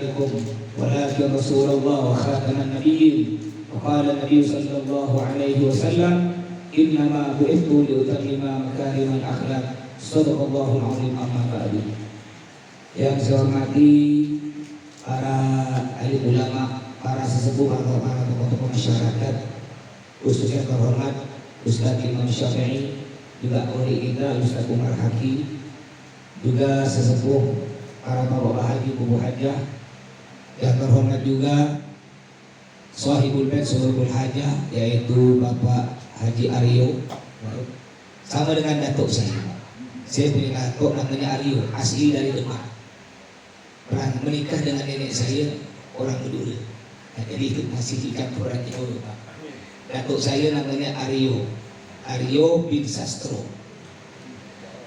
أولادكم ولكن رسول الله وخاتم النبيين. وقال النبي صلى الله عليه وسلم إنما بعثت لأتمم مكارم الأخلاق. صدق الله العظيم. أما بعد. Yang saya hormati para alim ulama, para sesepuh atau para tokoh-tokoh masyarakat, khususnya terhormat Ustaz Imam Syafi'i, juga wali kita Ustaz Umar Haki, juga sesepuh para bapak haji Bubu Hajah, yang terhormat juga Sahibul Bait Sahibul Hajah, yaitu Bapak Haji Aryo, sama dengan datuk saya. Saya punya datuk namanya Aryo, asli dari Demak. Pernah menikah dengan nenek saya orang Madura. Nah, jadi itu masih ikat orang Jawa. Datuk saya namanya Aryo bin Sastro.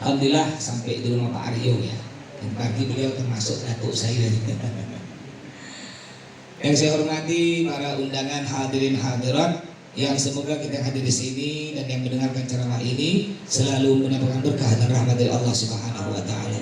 Alhamdulillah sampai di rumah Pak Aryo ya. Dan berarti beliau termasuk datuk saya. Yang saya hormati para undangan hadirin hadirat, yang semoga kita hadir di sini dan yang mendengarkan ceramah ini selalu mendapatkan berkah dan rahmat dari Allah Subhanahu wa taala.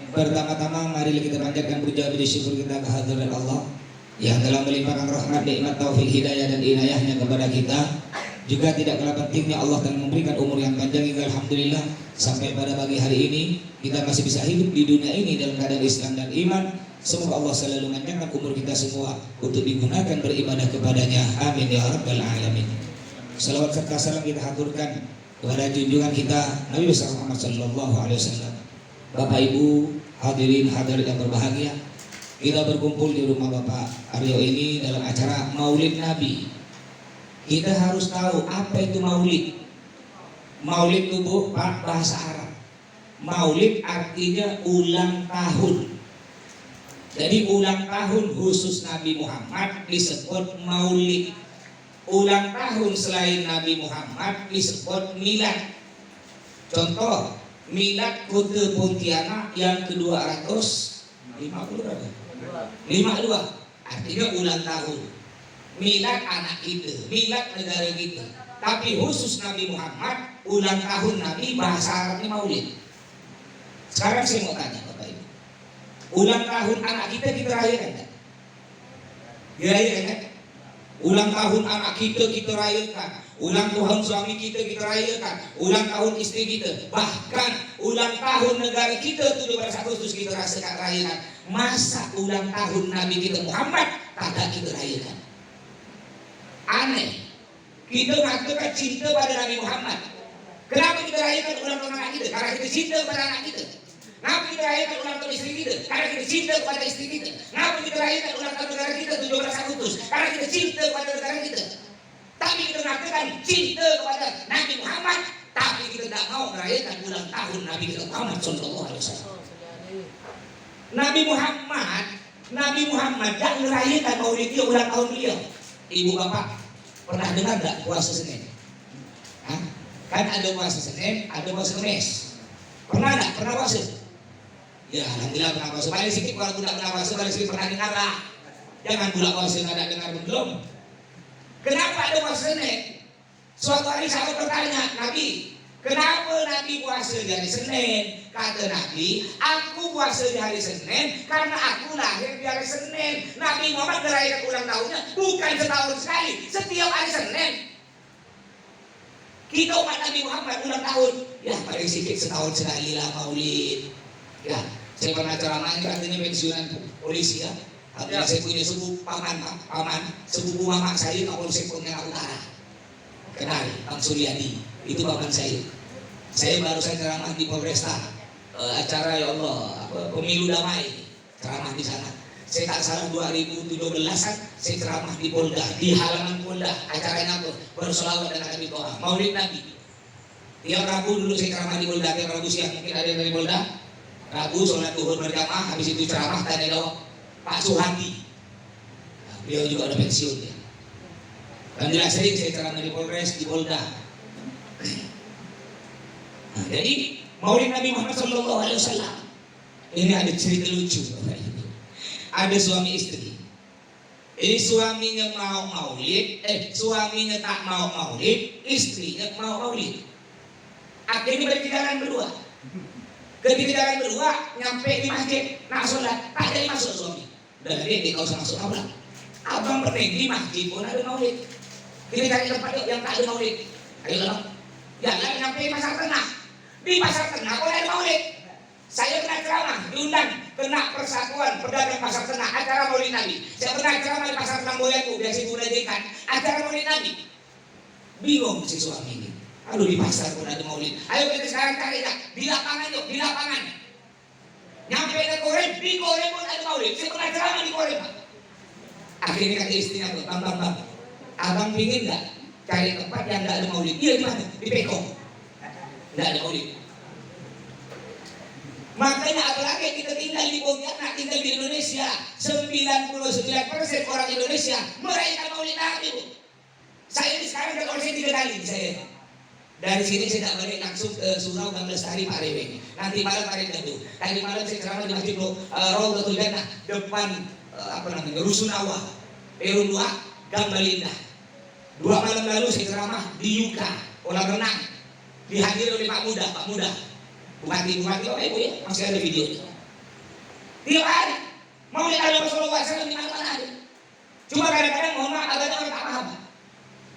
Pertama-tama mari kita panjatkan puja puji syukur kita kehadirat Allah yang telah melimpahkan rahmat, nikmat, taufik, hidayah dan inayahnya kepada kita. Juga tidak kalah pentingnya Allah telah memberikan umur yang panjang hingga alhamdulillah sampai pada pagi hari ini kita masih bisa hidup di dunia ini dalam keadaan Islam dan iman. Semoga Allah selalu memanjangkan umur kita semua untuk digunakan beribadah kepadanya. Amin ya rabbal alamin. Salawat serta salam kita haturkan kepada junjungan kita Nabi besar Muhammad sallallahu alaihi wasallam. Bapak Ibu hadirin hadirat yang berbahagia, kita berkumpul di rumah Bapak Aryo ini dalam acara Maulid Nabi. Kita harus tahu apa itu maulid. Maulid itu Pak, bahasa Arab. Maulid artinya ulang tahun. Jadi ulang tahun khusus Nabi Muhammad disebut maulid. Ulang tahun selain Nabi Muhammad disebut milad. Contoh, milad Kota Pontianak yang ke-252. Artinya ulang tahun. Milad anak kita, milad negara kita. Tapi khusus Nabi Muhammad, ulang tahun Nabi bahasa Arabnya maulid. Sekarang saya mau tanya Bapak Ibu, ulang tahun anak kita rayakan kan? Dirayakan kan? Ulang tahun anak kita rayakan. Ulang tahun suami kita rayakan. Ulang tahun istri kita. Bahkan ulang tahun negara kita 17 Agustus kita rayakan. Masa ulang tahun Nabi kita Muhammad tak kita rayakan? Aneh. Kita mengatakan cinta pada Nabi Muhammad. Kenapa kita rayakan ulang tahun anak kita? Karena kita cinta pada anak kita. Kenapa kita rayakan ulang tahun istri kita? Karena kita cinta kepada istri kita. Kenapa kita rayakan ulang tahun negara kita 17 Agustus? Karena kita cinta kepada negara kita. Tapi kita mengatakan cinta kepada Nabi Muhammad, tapi kita tidak mau merayakan ulang tahun Nabi kita Muhammad sallallahu alaihi wasallam. Nabi Muhammad yang merayakan maulid dia ulang tahun beliau. Ibu bapak pernah dengar tak puasa Senin? Hah? Kan ada puasa Senin, ada puasa Kamis. Pernah tak? Pernah puasa? Ya alhamdulillah pernah puasa. Paling sedikit kalau tidak pernah puasa, paling sedikit pernah dengar lah. Jangan pula puasa nggak ada dengar belum. Kenapa ada puasa Senin? Suatu hari sahabat bertanya, Nabi, kenapa Nabi puasa di hari Senin? Kata Nabi, aku puasa di hari Senin karena aku lahir di hari Senin. Nabi Muhammad merayakan ulang tahunnya bukan setahun sekali, setiap hari Senin. Kita umat Nabi Muhammad ulang tahun, ya paling sedikit setahun sekali lah maulid. Ya, saya pernah ceramahnya katanya pensiunan polisi ya. Saya punya sepupu paman, sepupu mama saya Kapolsek Pontianak Utara. Kenal, Bang Suryadi, itu paman saya. Saya baru saja ceramah di Polresta. Acara ya Allah pemilu damai, ceramah di sana. Saya tak salah 2017-an saya ceramah di Polda, di halaman Polda. Acaranya apa? Bersolawat dan akan doa Maulid Nabi. Tiap Rabu dulu saya ceramah di Polda, tiap Rabu siang mungkin ada yang dari Polda. Rabu sholat zuhur berjamaah, habis itu ceramah tanya jawab Pak Suhadi. Nah, beliau juga ada pensiun ya. Dan jelas sering saya ceramah di Polres, di Polda. Nah, jadi Maulid Nabi Muhammad sallallahu alaihi wasallam ini ada cerita lucu Bapak Ibu. Ada suami istri. Ini suaminya mau maulid, suaminya tak mau maulid, istrinya mau maulid. Akhirnya mereka jalan berdua. Ketika jalan berdua nyampe di masjid, nak sholat, tak jadi masuk suami. Dan dia kau usah masuk abang. Abang berdiri di masjid pun ada maulid. Kita cari tempat yuk yang tak ada maulid. Ayo lah. Jangan sampai pasar tengah. Di pasar tengah pun ada maulid. Saya pernah ceramah, diundang kena Persatuan Pedagang Pasar Tengah, acara maulid Nabi. Saya pernah ceramah di pasar Tamboyanku, biasa ibu rajikan, acara maulid Nabi. Bingung si suami ini. Aduh di pasar pun ada maulid. Ayo kita sekarang cari ya, di lapangan yuk, di lapangan. Nyampe ke Korem, di Korem pun ada maulid. Saya pernah ceramah di Korem. Akhirnya kata istrinya tuh, bang, abang pingin nggak cari tempat yang nggak ada maulid? Iya di mana? Di Pekong. Nggak ada maulid. Makanya apalagi kita tinggal di Pontianak, tinggal di Indonesia, 99% orang Indonesia merayakan maulid Nabi. Saya ini sekarang kalau saya 3 kali saya. Dari sini saya tak balik langsung ke Surau Gang Lestari Pak Rewe. Nanti malam Pak Rewe. Tadi malam saya ceramah di Masjid Rawdatul Jannah depan Rusunawa, Perum 2, Gang Balinda. 2 malam lalu saya ceramah di Yuka, kolam renang. Dihadiri oleh Pak Muda. Bupati Bapak Ibu ya, masih ada videonya. Tiap hari maulid Nabi Rasulullah SAW di mana-mana ada. Cuma kadang-kadang mohon maaf ada orang tak paham.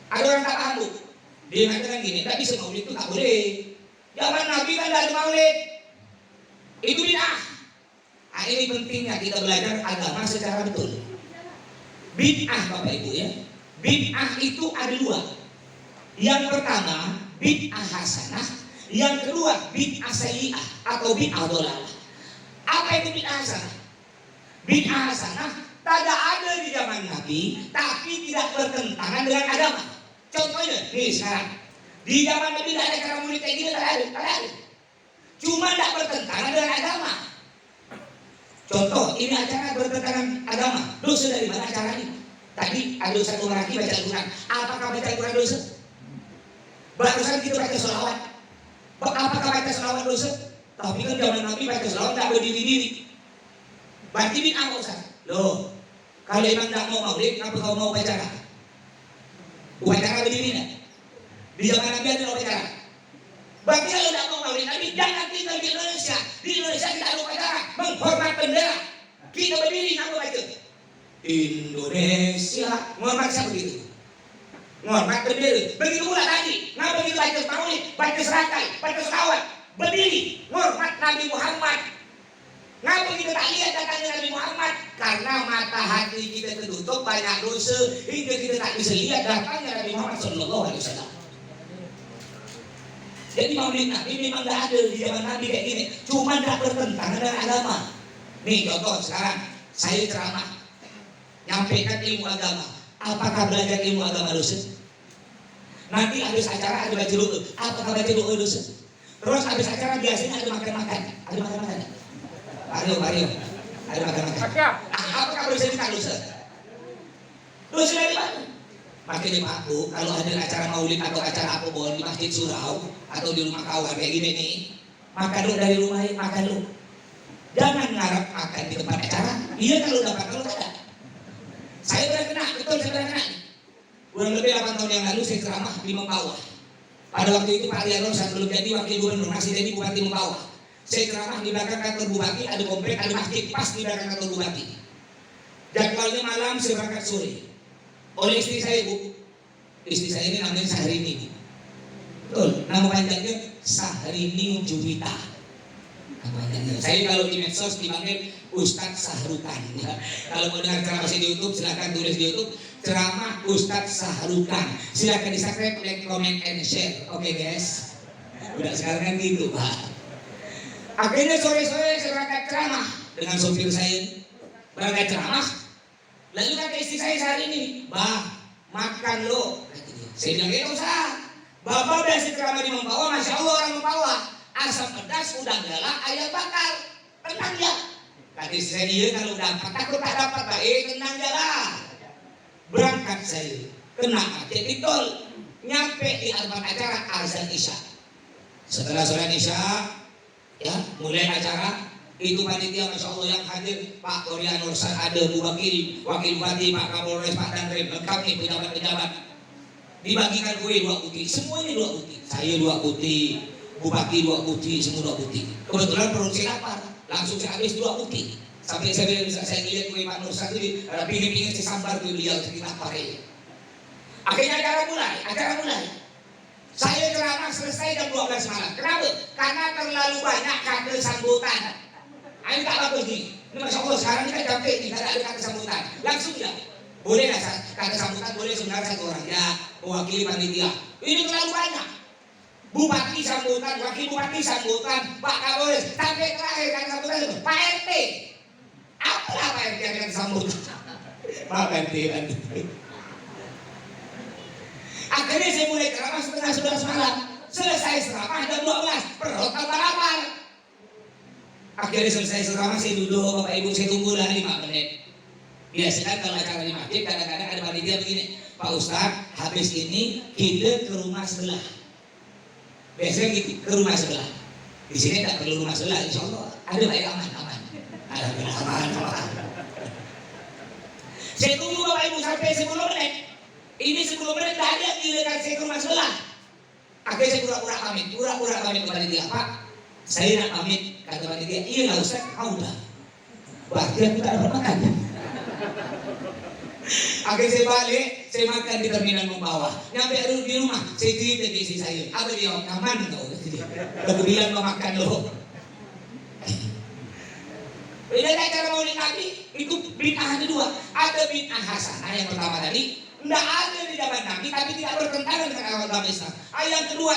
Ada orang tak paham bu. Dia mengatakan gini, tak bisa maulid itu tak boleh. Zaman Nabi kan tidak ada maulid. Itu bid'ah. Nah, ini pentingnya kita belajar agama secara betul. Bid'ah Bapak Ibu ya. Bid'ah itu ada 2. Yang pertama bid'ah hasanah. Yang kedua bid'ah sayyi'ah atau bid'ah dhalalah. Apa itu bid'ah hasanah? Bid'ah hasanah tidak ada di zaman Nabi tapi tidak bertentangan dengan agama. Contohnya nih sekarang di zaman Nabi tidak ada cara maulid kayak gini, tidak ada. Cuma tidak bertentangan dengan agama. Contoh ini acara bertentangan agama. Dosa dari mana acara ini? Tadi ada satu laki baca Al-Quran. Apakah baca Al-Quran dosa? Barusan kita baca sholawat. Apakah baca selawat dosa? Tapi kan zaman Nabi baca selawat tidak berdiri-diri. Berarti bid'ah Ustaz. Loh, kalau emang tidak mau maulid, kenapa kau mau upacara? Upacara berdiri tidak? Di zaman Nabi ada upacara. Berarti kalau tidak mau maulid Nabi, jangan tinggal di Indonesia. Di Indonesia kita ada upacara, menghormat bendera. Kita berdiri, kenapa baca? Indonesia, menghormat siapa begitu? Ngormat berdiri. Begitu pula tadi. Ngapa begitu baca maulid, baca serakai, baca selawat, berdiri, ngormat Nabi Muhammad. Ngapa kita tak lihat datangnya Nabi Muhammad? Karena mata hati kita tertutup banyak dosa hingga kita tak bisa lihat datangnya Nabi Muhammad Sallallahu Alaihi Wasallam. Jadi maulid Nabi memang tidak ada di zaman Nabi kayak gini. Cuma tidak bertentangan dengan agama. Nih contoh sekarang saya ceramah, nyampaikan ilmu agama. Apakah belajar ilmu agama dosa? Nanti habis acara ada baca doa. Apakah baca doa dosa? Terus habis acara biasanya ada makan-makan. Ada makan-makan. Mario. Ada makan-makan. Apakah dosa dosa? Dosa dari mana? Makanya Pak Bu, kalau ada acara maulid atau acara apa pun di Masjid Surau atau di rumah kawan kayak gini nih, makan dulu dari rumah, makan dulu. Jangan ngarep makan di tempat acara. Iya kalau dapat, kalau tidak. Saya pernah kena, betul saya pernah kena. Kurang lebih 8 tahun yang lalu saya ceramah di Mempawah. Pada waktu itu Pak Riano saat belum jadi wakil gubernur, masih jadi bupati Mempawah. Saya ceramah di belakang kantor bupati, ada komplek, ada masjid pas di belakang kantor bupati. Jadwalnya malam, saya berangkat sore. Oleh istri saya Bu, istri saya ini namanya Sahrini. Betul, nama panjangnya Sahrini Juwita. Saya kalau di medsos dipanggil Ustadz Sahrukan ya. Kalau mau dengar ceramah di YouTube silahkan tulis di YouTube ceramah Ustadz Sahrukan. Silahkan di subscribe, like, comment, and share. Oke guys. Udah sekarang kan gitu Pak. Akhirnya sore-sore saya berangkat ceramah dengan sopir saya. Berangkat ceramah. Lalu kata istri saya saat ini, Bah makan lo. Saya bilang ya usah. Bapak biasa ceramah di Mempawah, Masya Allah orang Mempawah. Asam pedas, udang galak, ayam bakar. Tenang ya. Kata saya dia kalau dapat, takut tak dapat baik, tenang ya lah. Berangkat saya, kena macet di tol. Nyampe di tempat acara azan Isya. Setelah sholat Isya, ya mulai acara. Itu panitia Masya Allah yang hadir Pak Korea Nursan, ada Bu Wakil Bupati, Pak Kapolres, Pak Danrem, lengkap nih pejabat-pejabat. Dibagikan kue 2 putih, semuanya 2 putih. Saya 2 putih. Bupati 2 putih, semua 2 putih. Kebetulan perut saya lapar, langsung saya habis 2 putih. Sampai saya ngeliat gue Pak Nur Satu pingin-pingin si sambar tuh dia kita pakai. Akhirnya acara mulai. Saya ceramah selesai jam 12 malam. Kenapa? Karena terlalu banyak kata sambutan. Ini tak bagus nih. Ini Masya Allah sekarang ini kan capek nih, tidak ada kata sambutan. Langsung ya. Boleh lah kata sambutan, boleh sebenarnya satu orang ya mewakili panitia. Ini terlalu banyak. Bupati sambutan, wakil bupati sambutan, Pak Kapolres, sampai terakhir kata sambutan itu Pak RT. Apalah Pak RT yang sambutan? Pak RT. Akhirnya saya mulai ceramah setengah 11 malam. Selesai ceramah jam 12, perut tambah lapar. Akhirnya selesai ceramah saya duduk, Bapak Ibu saya tunggu lah 5 menit. Biasanya kalau acara di masjid kadang-kadang ada panitia begini, Pak Ustadz, habis ini kita ke rumah sebelah. Biasanya gitu, ke rumah sebelah. Di sini tak perlu rumah sebelah, insya Allah. Ada baik aman. Saya tunggu Bapak Ibu sampai 10 menit. Ini 10 menit tak ada giliran saya ke rumah sebelah. Akhirnya saya pura-pura pamit kepada dia. Pak, saya nak pamit. Kata panitia, iya lah Ustaz, udah. Berarti aku tak dapat makan. Akhirnya saya balik, saya makan di terminal Membawa. Nyampe di rumah, saya cerita ke istri saya. Apa dia, aman tau. Aku bilang mau makan loh. Beda cara maulid Nabi, itu bid'ah ada 2. Ada bid'ah hasanah yang pertama tadi, tidak ada di zaman Nabi, tapi tidak bertentangan dengan agama Islam. Yang kedua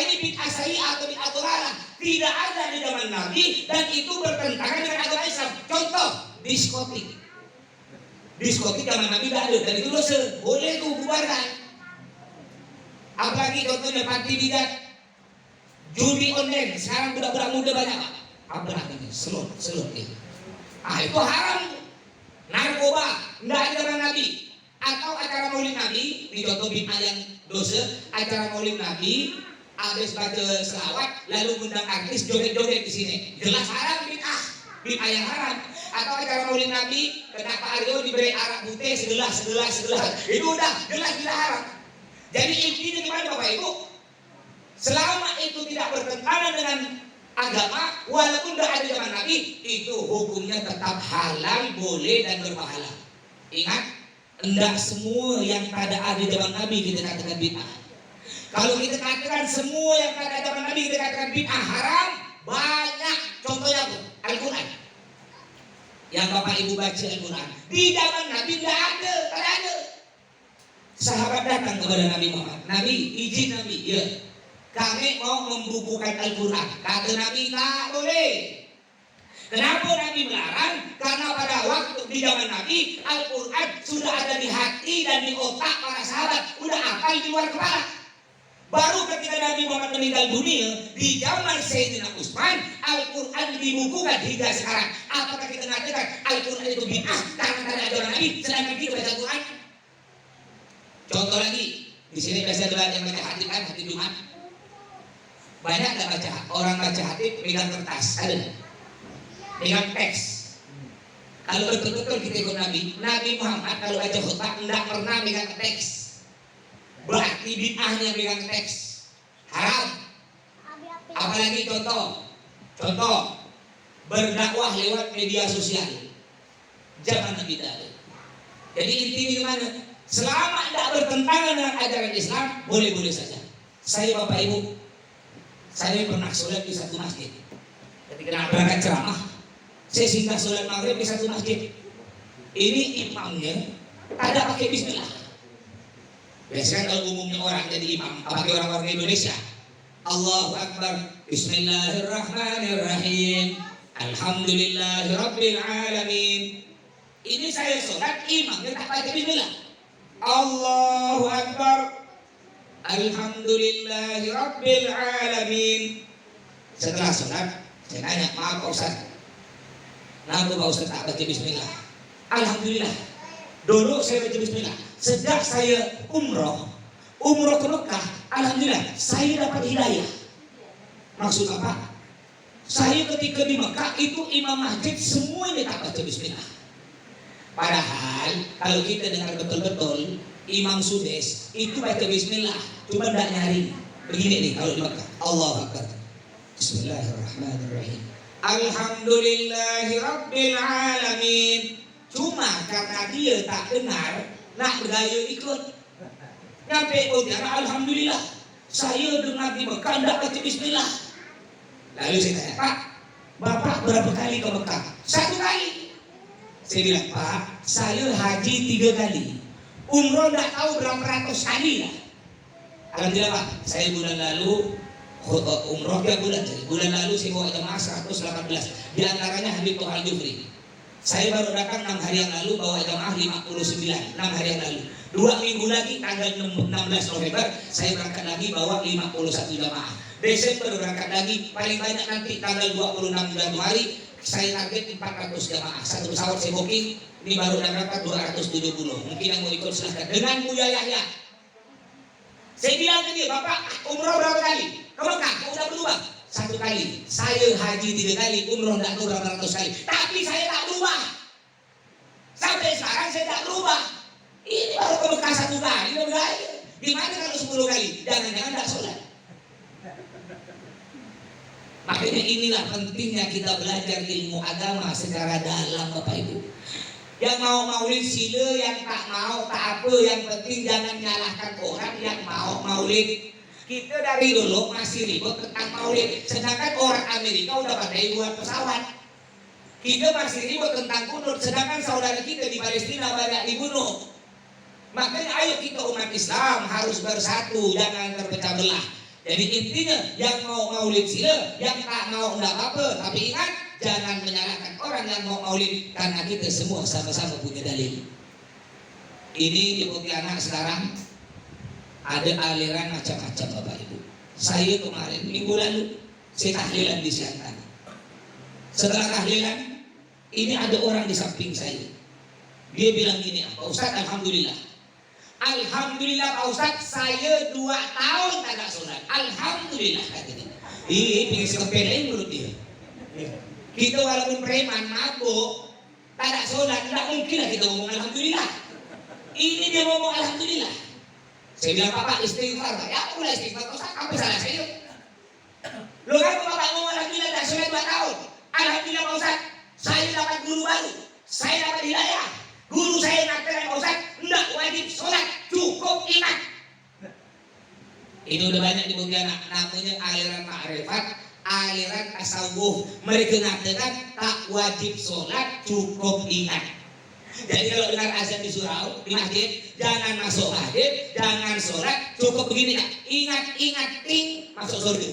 ini bid'ah sayyi'ah atau bid'ah dhalalah, tidak ada di zaman Nabi dan itu bertentangan dengan agama Islam. Contoh, diskotik zaman Nabi tidak ada dan itu dosa, boleh itu bubarkan. Apalagi contohnya party bidat, judi online, sekarang budak-budak muda banyak Pak. Apa namanya? Slot ya. Itu haram. Narkoba, tidak ada zaman Nabi. Atau acara maulid Nabi, ini contoh bid'ah yang dosa. Acara maulid Nabi, habis baca selawat, lalu undang artis joget-joget di sini. Jelas haram bid'ah yang haram. Atau acara maulid Nabi, kenapa Aryo diberi arak putih segelas. Itu udah jelas tidak haram. Jadi intinya gimana Bapak Ibu? Selama itu tidak bertentangan dengan agama, walaupun tidak ada zaman Nabi, itu hukumnya tetap halal, boleh dan berpahala. Ingat, tidak semua yang pada ada zaman Nabi kita katakan bid'ah. Kalau kita katakan semua yang pada zaman Nabi kita katakan bid'ah haram, banyak. Contohnya apa? Al-Quran. Yang Bapak Ibu baca Al-Quran, di zaman Nabi tidak ada. Sahabat datang kepada Nabi Muhammad, Nabi, izin Nabi, ya, kami mau membukukan Al-Quran. Kata Nabi, tak boleh. Kenapa Nabi melarang? Karena pada waktu di zaman Nabi, Al-Quran sudah ada di hati dan di otak para sahabat. Udah hafal di luar kepala. Baru ketika Nabi Muhammad meninggal dunia, di zaman Sayyidina Utsman, Al-Quran dibukukan hingga sekarang. Apakah kita mengatakan Al-Quran itu bid'ah karena ada ajaran Nabi, sedangkan kita baca Al-Quran? Contoh lagi, di sini biasa ada yang baca hati kan, hati Jumat. Banyak nggak baca? Orang baca hati pegang kertas, ada? Pegang teks. Kalau betul-betul kita ikut Nabi Muhammad kalau baca khutbah tidak pernah pegang teks. Berarti bid'ahnya pegang teks haram. Apalagi contoh berdakwah lewat media sosial. Zaman Nabi tidak. Jadi intinya gimana? Selama tidak bertentangan dengan ajaran Islam, boleh-boleh saja. Saya Bapak Ibu, saya pernah sholat di satu masjid. Ketika berangkat ceramah, saya singgah sholat maghrib di satu masjid. Ini imamnya ada pakai bismillah. Biasanya kalau umumnya orang jadi imam, apalagi orang-orang Indonesia, Allahu Akbar, Bismillahirrahmanirrahim, Alhamdulillahirabbil alamin. Ini saya sholat, imamnya tak pakai bismillah. Allahu Akbar, Alhamdulillahirabbil alamin. Setelah sholat, saya tanya, maaf Pak Ustaz, kenapa Pak Ustaz tak baca bismillah? Alhamdulillah, dulu saya baca bismillah. Sejak saya umroh ke Mekah, alhamdulillah saya dapat hidayah. Maksud apa? Saya ketika di Mekah itu imam masjid semua ini tak baca bismillah. Padahal kalau kita dengar betul-betul Imam Sudes itu baca bismillah, cuma tidak nyari. Begini nih kalau di Mekah, Allahu Akbar, Bismillahirrahmanirrahim, Alhamdulillahi Rabbil Alamin. Cuma karena dia tak dengar, nak bergaya ikut. Nyampe Pontianak, Alhamdulillah, saya dengar di Mekah tidak baca Bismillah. Lalu saya tanya, Pak, Bapak berapa kali ke Mekah? 1 kali. Saya bilang, Pak, saya haji 3 kali. Umroh tidak tahu berapa ratus kali lah. Alhamdulillah Pak, saya bulan lalu umroh ya bulan lalu saya bawa jamaah 118. Di antaranya Habib Tuhal Jufri. Saya baru datang 6 hari yang lalu bawa jamaah 59, 6 hari yang lalu. 2 minggu lagi tanggal 16 November saya berangkat lagi bawa 51 jamaah. Desember berangkat lagi, paling banyak nanti tanggal 26 Januari saya target 400 jamaah. Satu pesawat saya booking, ini baru berangkat 270. Mungkin yang mau ikut silahkan. Dengan Buya Yahya. Saya bilang ke dia, Bapak umroh berapa kali? Ke Mekah, kau udah berubah? 1 kali. Saya haji 3 kali, umroh tidak tahu berapa ratus kali. Tapi saya tak berubah. Sampai sekarang saya tak berubah. Ini baru ke Mekah 1 kali, gimana kalau 10 kali? Jangan-jangan tidak sholat. Makanya inilah pentingnya kita belajar ilmu agama secara dalam, Bapak Ibu. Yang mau maulid sila, yang tak mau tak apa, yang penting jangan nyalahkan orang yang mau maulid. Kita dari dulu masih ribut tentang maulid, sedangkan orang Amerika udah pandai buat pesawat. Kita masih ribut tentang kunut, sedangkan saudara kita di Palestina banyak dibunuh. Makanya ayo kita umat Islam harus bersatu, jangan terpecah belah. Jadi intinya yang mau maulid sila, yang tak mau enggak apa-apa. Tapi ingat, jangan menyalahkan orang yang mau maulid, karena kita semua sama-sama punya dalil. Ini di Pontianak sekarang ada aliran macam-macam, Bapak Ibu. Saya kemarin minggu lalu saya tahlilan di Siantar. Setelah tahlilan, ini ada orang di samping saya. Dia bilang gini, Pak Ustaz, Alhamdulillah. Alhamdulillah Pak Ustaz, saya 2 tahun tak ada sholat. Alhamdulillah katanya. Ini pingin sepelein menurut dia. Kita walaupun preman, mabuk, tak ada sholat, tidak mungkin lah kita ngomong Alhamdulillah. Ini dia ngomong Alhamdulillah. Saya bilang, Bapak istighfar. Ya aku mulai istighfar, Ustaz, apa salah saya? Loh kan Bapak ngomong Alhamdulillah tak sholat 2 tahun. Alhamdulillah Pak Ustaz, saya dapat guru baru, saya dapat hidayah. Guru saya mengatakan, Pak Ustaz, tidak wajib sholat, cukup ingat. Ini udah banyak di Pontianak, namanya aliran ma'rifat, aliran tasawuf. Mereka mengatakan tak wajib sholat, cukup ingat. Jadi kalau dengar azan di surau, di masjid, jangan masuk masjid, jangan sholat, cukup begini, ingat, ting, masuk surga.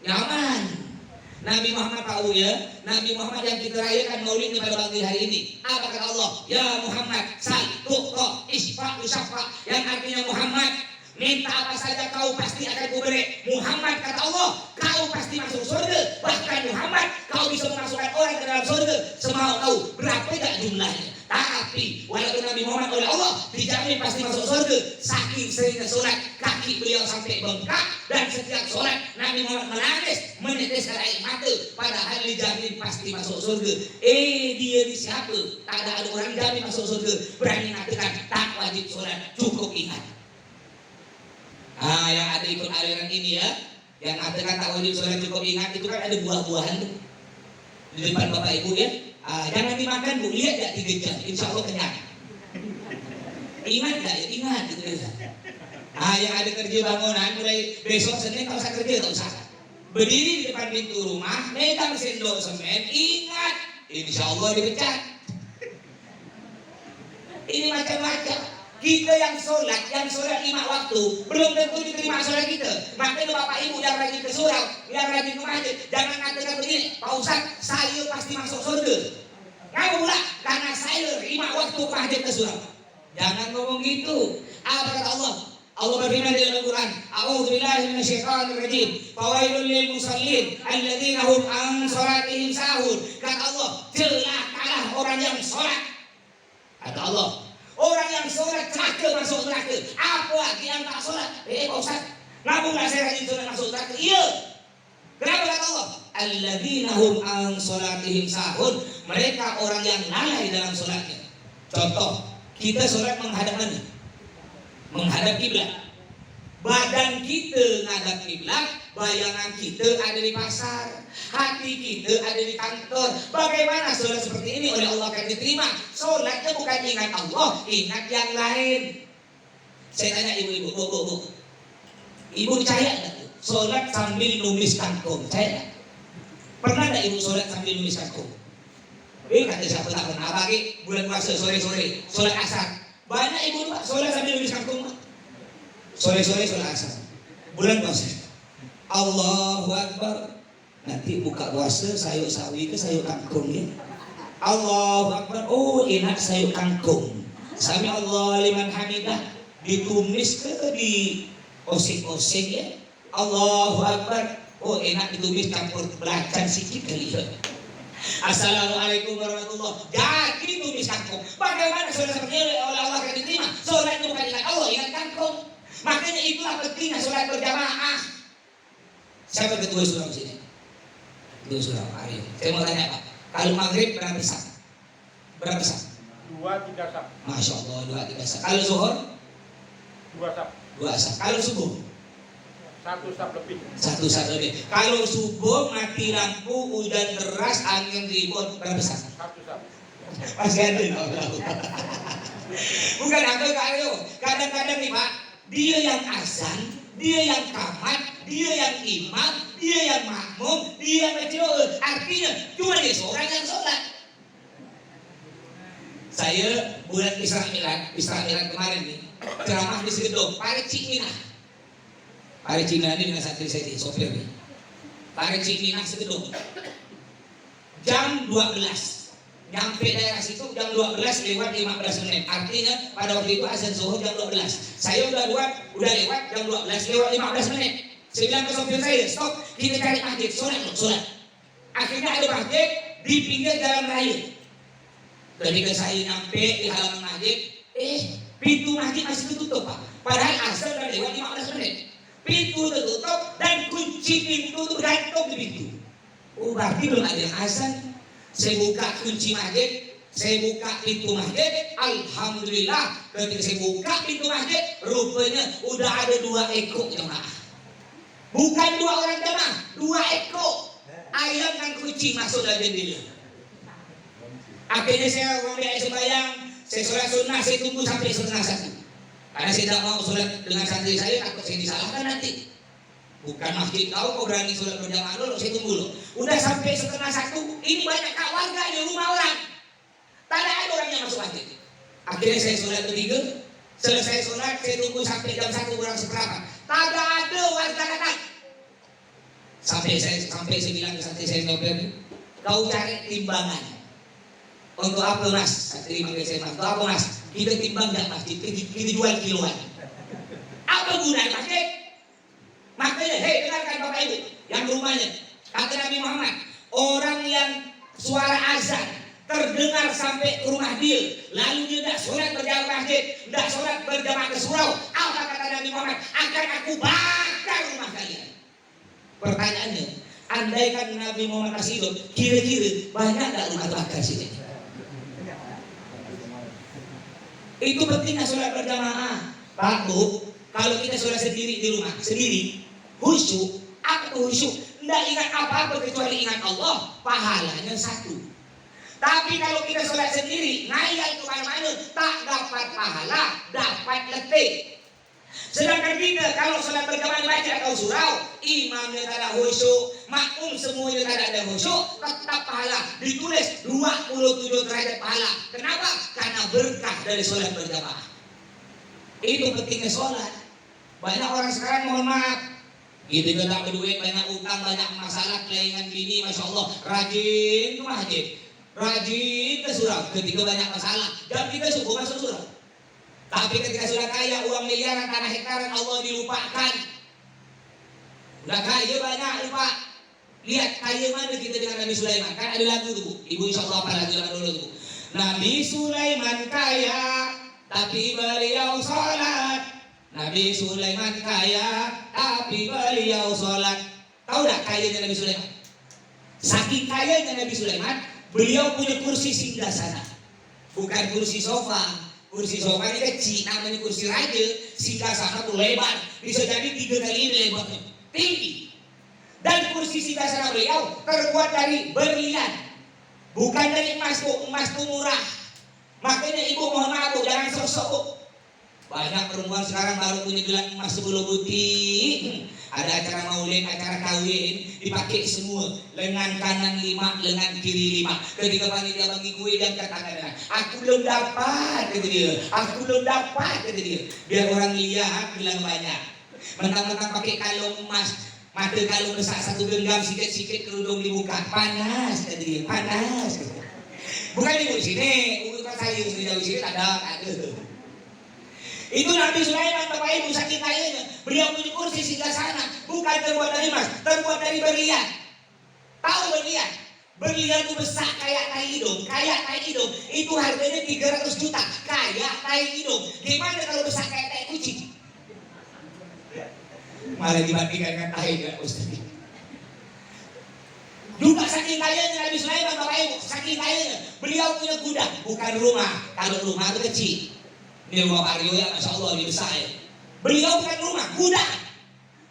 Nyaman. Nabi Muhammad tahu ya, Nabi Muhammad yang kita rayakan maulidnya pada pagi hari ini. Apa kata Allah? Ya Muhammad, sal, tuqta, isfa, usyafa. Yang artinya Muhammad, minta apa saja kau pasti akan kuberi. Muhammad kata Allah, kau pasti masuk surga. Bahkan Muhammad, kau bisa memasukkan orang ke dalam surga semau kau. Berapa tak jumlahnya? Tapi walaupun Nabi Muhammad oleh Allah dijamin pasti masuk surga, saking seringnya sholat kaki beliau sampai bengkak, dan setiap sholat Nabi Muhammad menangis meneteskan air mata, padahal dijamin pasti masuk surga. Dia ni siapa? Tak ada orang jamin masuk surga, berani mengatakan tak wajib sholat, cukup ingat. Yang ada ikut aliran ini ya, yang mengatakan tak wajib sholat cukup ingat, itu kan ada buah-buahan tuh di depan Bapak Ibu ya. Jangan dimakan Bu, lihat gak 3 jam, insya Allah kenyang. Ingat gak ya? Ingat gitu ya. Yang ada kerja bangunan, mulai besok Senin tak usah kerja, tak usah. Berdiri di depan pintu rumah, megang sendok semen, ingat, insya Allah dipecat. Ini macam-macam. Kita yang sholat 5 waktu, belum tentu diterima sholat kita. Makanya Bapak Ibu yang rajin ke surau, yang rajin ke masjid, jangan katakan begini, Pak Ustaz, saya pasti masuk surga. Ngapa pula? Karena saya 5 waktu ke masjid ke surau. Jangan ngomong gitu. Apa kata Allah? Allah berfirman di dalam Al-Quran, A'udzubillahi minasyaitonir rajim. Fawailul lil musallin alladzina hum an shalatihim sahun. Kata Allah, celakalah orang yang sholat. Kata Allah, orang yang sholat celaka masuk neraka. Apa lagi yang tak sholat? Pak Ustaz, kenapa nggak saya rajin sholat masuk neraka? Iya. Kenapa kata Allah? Alladzina hum an sholatihim sahun. Mereka orang yang lalai dalam sholatnya. Contoh, kita sholat menghadap mana? Menghadap kiblat. Badan kita ngadap kiblat, bayangan kita ada di pasar, hati kita ada di kantor. Bagaimana sholat seperti ini oleh Allah akan diterima? Sholatnya bukan ingat Allah, ingat yang lain. Saya tanya ibu-ibu, bu, ibu percaya nggak tuh? Sholat sambil numis kangkung, percaya nggak? Pernah nggak ibu sholat sambil numis kangkung? Kata siapa tak pernah, apalagi bulan puasa sore-sore, sholat asar. Banyak ibu tuh sholat sambil numis kangkung. Sore-sore sholat asar, bulan puasa. Allahu Akbar. Nanti buka puasa sayur sawi ke sayur kangkung ya. Allahu Akbar. Oh enak sayur kangkung. Sami Allah liman hamidah. Ditumis ke di oseng-oseng ya. Allahu Akbar. Oh enak ditumis campur belacan sedikit kali ya. Assalamualaikum warahmatullahi wabarakatuh. Jadi tumis kangkung. Bagaimana sholat seperti ini oleh Allah akan diterima? Sholat itu bukan ingat Allah, ingat kangkung. Makanya itulah pentingnya sholat berjamaah. Siapa ketua surau sini? Ketua surau, ayo. Saya mau tanya Pak, kalau maghrib berapa sak? Berapa sak? 2-3 sak. Masya Allah, 2-3 sak. Kalau zuhur? 2 sak. 2 sak. Kalau subuh? 1 sak lebih. 1 sak lebih. Kalau subuh mati lampu, hujan deras, angin ribut, berapa sak? 1 sak. Masih ada Allah. Bukan aku kayu. Kadang-kadang nih Pak, dia yang azan, dia yang kamat, dia yang imam, dia yang makmum, dia yang majmu'un. Artinya cuma dia seorang yang sholat. Saya bulan Isra Mi'raj kemarin nih ceramah di Segedong, Pare Cikminah. Pare Cikminah ini dengan santri saya di sopir nih. Pare Cikminah Segedong. Jam 12. Nyampe daerah situ jam 12 lewat 15 menit. Artinya pada waktu itu azan zuhur jam 12. Saya udah lewat jam 12 lewat 15 menit. Saya bilang ke sopir saya, stop, kita cari masjid, sholat. Akhirnya ada masjid di pinggir jalan raya. Ketika saya nyampe di halaman masjid, pintu masjid masih tertutup Pak. Padahal azan udah lewat 15 menit. Pintu tertutup dan kunci pintu itu bergantung di pintu. Oh berarti belum ada yang azan. Saya buka kunci masjid, saya buka pintu masjid, alhamdulillah ketika saya buka pintu masjid, rupanya udah ada 2 ekor jemaah. Bukan 2 orang jemaah, 2 ekor ayam dan kucing masuk dalam jendela. Akhirnya saya membiayai sembahyang, saya sholat sunnah, saya tunggu sampai setengah 1. Karena saya tidak mau sholat dengan santri saya, takut saya disalahkan nanti. Bukan masjid kau berani sholat berjamaah dulu, saya tunggu dulu. Udah sampai setengah 1, ini banyak kak warga di rumah orang. Tak ada orang yang masuk masjid. Akhirnya saya sholat bertiga. Selesai sholat, saya tunggu sampai jam 1 kurang seberapa. Tak ada warga datang. Sampai saya bilang ke santri saya, kau cari timbangan. Untuk apa mas? Santri manggil saya mas. Untuk apa mas? Kita timbang gak masjid, kita jual kiloan. Apa gunanya masjid? Makanya, dengarkan Bapak Ibu yang rumahnya. Kata Nabi Muhammad, orang yang suara azan terdengar sampai ke rumah dia, lalu dia tidak sholat berjamaah masjid, tidak sholat berjamaah ke surau, apa kata Nabi Muhammad? Akan aku bakar rumah kalian. Pertanyaannya, andaikan Nabi Muhammad masih hidup, kira-kira banyak tak rumah bakar sini? Itu pentingnya sholat berjamaah. Pak Bu, kalau kita sholat sendiri di rumah, sendiri, khusyuk, apa tuh khusyuk? Tidak ingat apa-apa kecuali ingat Allah, pahalanya 1. Tapi kalau kita sholat sendiri, ngayal kemana-mana, tak dapat pahala, dapat letih. Sedangkan kita kalau sholat berjamaah baca atau surau, imamnya tak ada khusyuk, makmum semuanya tak ada khusyuk, tetap pahala. Ditulis 27 derajat pahala. Kenapa? Karena berkah dari sholat berjamaah. Itu pentingnya sholat. Banyak orang sekarang mohon maaf, gitu juga tak berduit, banyak utang, banyak masalah, kelaingan bini, masya Allah, rajin ke masjid, rajin ke surau. Ketika banyak masalah, jam 3 subuh masuk surau. Tapi ketika sudah kaya, uang miliaran, tanah hektaran, Allah dilupakan. Udah kaya banyak, lupa. Lihat kaya mana kita dengan Nabi Sulaiman. Kan ada lagu tuh Bu, Ibu insya Allah apa lagu dulu tuh. Nabi Sulaiman kaya, tapi beliau sholat. Nabi Sulaiman kaya, tapi beliau sholat. Tahu tak kayanya Nabi Sulaiman? Saking kayanya Nabi Sulaiman, beliau punya kursi singgasana. Bukan kursi sofa, Kursi sofa ini kecil, namanya kursi raja. Singgah sana tuh lebar, bisa jadi 3 kali ini lebarnya, tinggi. Dan kursi singgah sana beliau terbuat dari berlian, bukan dari emas bu. Emas tuh murah. Makanya ibu mohon maaf bu, jangan sok-sok bu. Banyak perempuan sekarang baru punya gelang emas sebelum putih. Ada acara maulid, acara kawin, dipakai semua. Lengan kanan 5, lengan kiri 5. Ketika panitia bagi kue dan katakan, aku belum dapat, kata dia. Aku belum dapat, kata dia. Biar orang lihat bilang banyak. Mentang-mentang pakai kalung emas, mata kalung besar 1 genggam, sikit-sikit kerudung dibuka. Panas, kata dia. Panas. Bukan ibu sini, ibu kan saya sini sini ada. Itu Nabi Sulaiman, Bapak Ibu, saking kayanya. Beliau punya kursi singgah sana, bukan terbuat dari emas, terbuat dari berlian. Tahu berlian? Berlian itu besar kayak tai hidung, itu harganya 300 juta, kayak tai hidung. Gimana kalau besar kayak tai kucing? Malah dibandingkan dengan tai ya Ustaz. Juga saking kayanya Nabi Sulaiman, Bapak Ibu, saking kayanya. Beliau punya gudang, bukan rumah. Kalau rumah itu kecil. Ini rumah Pak Rio ya, Masya Allah, ini besar ya. Beliau bukan rumah, gudang.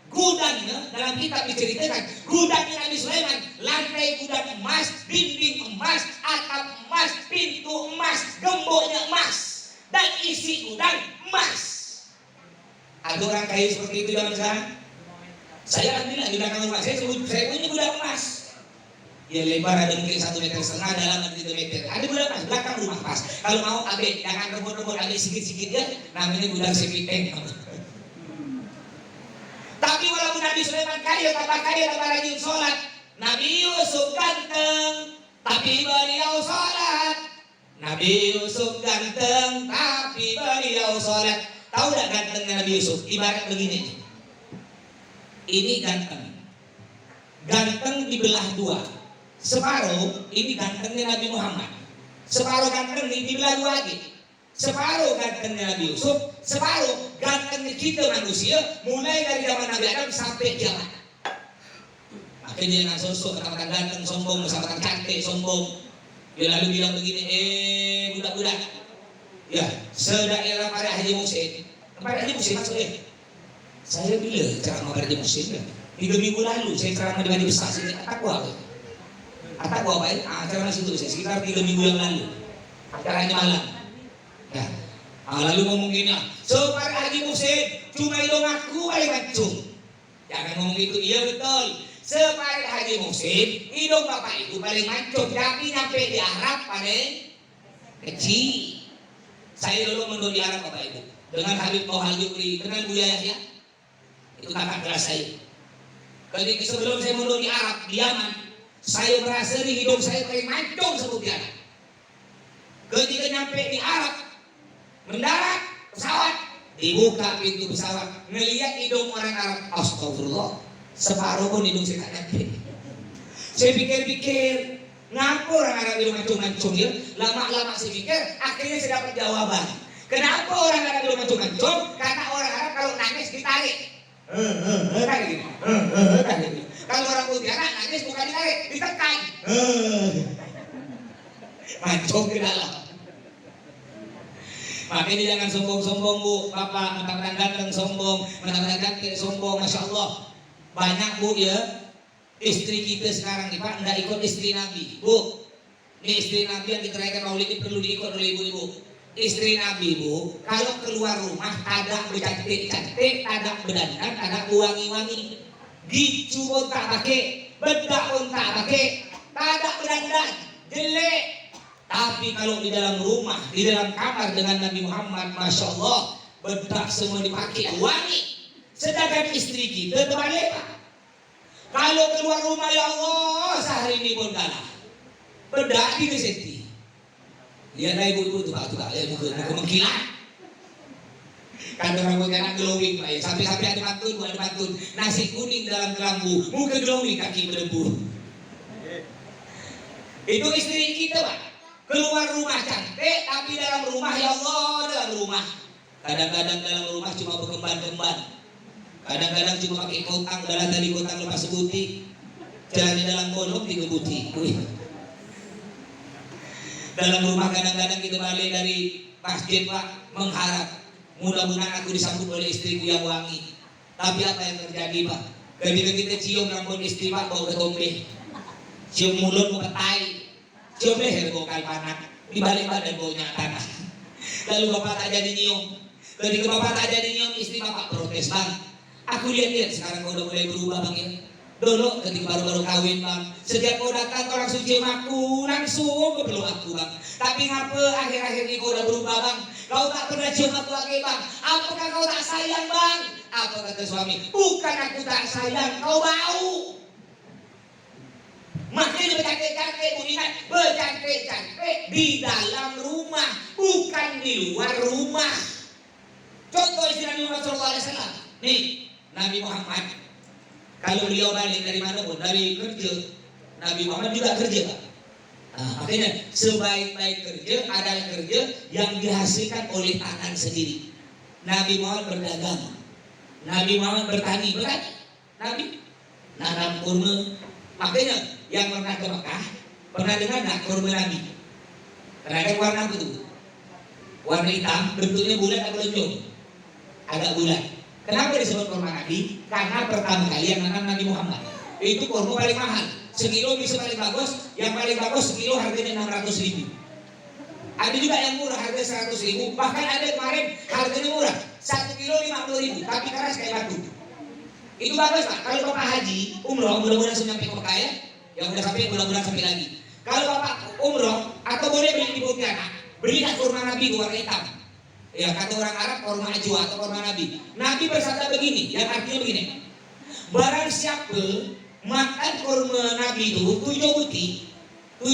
Gudangnya, dalam kitab diceritakan, gudangnya Nabi Sulaiman, lantai gudang emas, dinding emas, atap emas, pintu emas, gemboknya emas. Dan isi gudang emas. Ada orang kaya seperti itu zaman sekarang? Saya alhamdulillah, gudang rumah saya punya gudang emas. Ya lebar ada mungkin 1,5 meter, dalam 3 meter. Ada gudang emas, belakang rumah pas. Kalau mau ambil, jangan rebut-rebut, ambil sikit-sikit ya. Namanya gudang sepiteng. Tapi walaupun Nabi Sulaiman kaya, tambah rajin sholat. Nabi Yusuf ganteng, tapi beliau sholat. Nabi Yusuf ganteng, tapi beliau sholat. Tahu tak gantengnya Nabi Yusuf? Ibarat begini. Ini ganteng. Ganteng dibelah 2. Separuh ini gantengnya Nabi Muhammad, separuh ganteng ini dibelah 2 lagi. Separuh gantengnya Nabi Yusuf, separuh gantengnya kita manusia, mulai dari zaman Nabi Adam sampai kiamat. Makanya jangan sosok kata-kata ganteng sombong, kata-kata cantik sombong. Dia lalu bilang begini, budak-budak, ya sedaerah pada Haji Muhsin. Pada Haji Muhsin maksudnya, saya bila ceramah pada Haji Muhsin 3 minggu lalu saya ceramah di Wadi Besar sini, Atau apa ya? Acara situ sekitar 3 minggu yang lalu. Acaranya malam. Ya. Lalu ngomong gini, so para Haji Muhsin cuma hidung aku paling mancung. Jangan ngomong gitu, iya betul. Separe Haji Muhsin hidung bapak itu paling mancung, tapi nyampe di Arab paling kecil. Saya dulu mondok di Arab bapak ibu dengan Habib Kohal Jukri, dengan Buya Yahya. Itu kakak kelas saya. Ketika sebelum saya mondok di Arab, di Yaman, saya merasa di hidung saya paling mancung seperti Arab. Ketika nyampe di Arab, mendarat pesawat, dibuka pintu pesawat, ngelihat hidung orang Arab, astagfirullah, separuh pun hidung saya tak nyampe. Saya pikir-pikir, ngapa orang Arab hidung mancung-mancung ya? Lama-lama saya pikir, akhirnya saya dapat jawaban. Kenapa orang Arab hidung mancung-mancung? Karena orang Arab kalau nangis ditarik. Kan gitu. Kalau orang Pontianak nangis bukan ditarik, ditekan. Mancung ke dalam. Makanya jangan sombong-sombong bu, bapak mentang-mentang ganteng sombong, mentang-mentang ganteng sombong, masya Allah. Banyak bu ya, istri kita sekarang nih pak, nggak ikut istri Nabi, bu. Ini istri Nabi yang diterayakan maulid ini perlu diikut oleh ibu-ibu. Istri Nabi bu, kalau keluar rumah ada bercantik-cantik, ada berdandan, ada wangi-wangi. Gicu pun tak pakai, bedak pun tak pakai, tak ada berdandan, jelek. Tapi kalau di dalam rumah, di dalam kamar dengan Nabi Muhammad, masya Allah, bedak semua dipakai, wangi. Sedangkan istri kita terbalik. Kalau keluar rumah ya Allah, sehari ini pun kalah. Bedak 3 senti. Lihat dah ibu-ibu tu pak, lihat muka mengkilat. Kan orang Pontianak glowing lah ya, sampai-sampai ada pantun, nasi kuning dalam kelambu, muka glowing, kaki berdebu. Itu istri kita pak. Keluar rumah cantik, tapi dalam rumah ya Allah, dalam rumah. Kadang-kadang dalam rumah cuma berkemban-kemban. Kadang-kadang cuma pakai kotang, dalam tadi kotang lepas sebuti. Jalannya dalam bolong 3 buti. Dalam rumah kadang-kadang kita balik dari masjid Pak, mengharap mudah-mudahan aku disambut oleh istriku yang wangi. Tapi apa yang terjadi Pak? Ketika kita cium rambut istri Pak, bau ketombe, cium mulut bau petai, cium leher bau kalpanak, di balik badan baunya tanah. Lalu bapak tak jadi nyium. Ketika bapak tak jadi nyium, istri bapak protes, Bang, aku lihat-lihat sekarang kau udah mulai berubah Bang ya. Dulu ketika baru-baru kawin Bang, setiap kau datang kau langsung cium aku, langsung kau peluk aku Bang. Tapi ngapa akhir-akhir ini kau udah berubah Bang? Kau tak pernah cium aku lagi Bang. Apakah kau tak sayang Bang? Apa kata suami? Bukan aku tak sayang, kau bau. Makanya bercakap-cakap, ingat, bercakap-cakap di dalam rumah, bukan di luar rumah. Contoh istri Nabi Muhammad SAW. Nih, Nabi Muhammad, kalau beliau balik dari mana pun, dari kerja, Nabi Muhammad juga kerja Pak. Nah, makanya sebaik-baik kerja adalah kerja yang dihasilkan oleh tangan sendiri. Nabi Muhammad berdagang, Nabi Muhammad bertani, bukan? Nabi nanam kurma. Makanya yang pernah ke Mekah, pernah dengar nggak kurma Nabi? Ternyata warna apa tuh? Warna hitam, bentuknya bulat atau lonjong? Agak bulat. Kenapa disebut kurma Nabi? Karena pertama kali yang nanam Nabi Muhammad. Itu kurma paling mahal. Sekilo bisa paling bagus, yang paling bagus sekilo harganya 600.000. Ada juga yang murah harganya 100.000. Bahkan ada kemarin harganya murah 1 kilo 50.000, tapi keras kayak batu. Itu bagus Pak. Kalau Bapak haji, umroh, mudah-mudahan sudah sampai ke Mekah ya. Yang udah sampai, mudah-mudahan sampai lagi. Kalau Bapak umroh, atau boleh beli di Pontianak, belilah kurma Nabi warna hitam. Ya, kata orang Arab kurma ajwa atau kurma Nabi. Nabi bersabda begini, yang artinya begini. Barang siapa makan kurma Nabi itu 7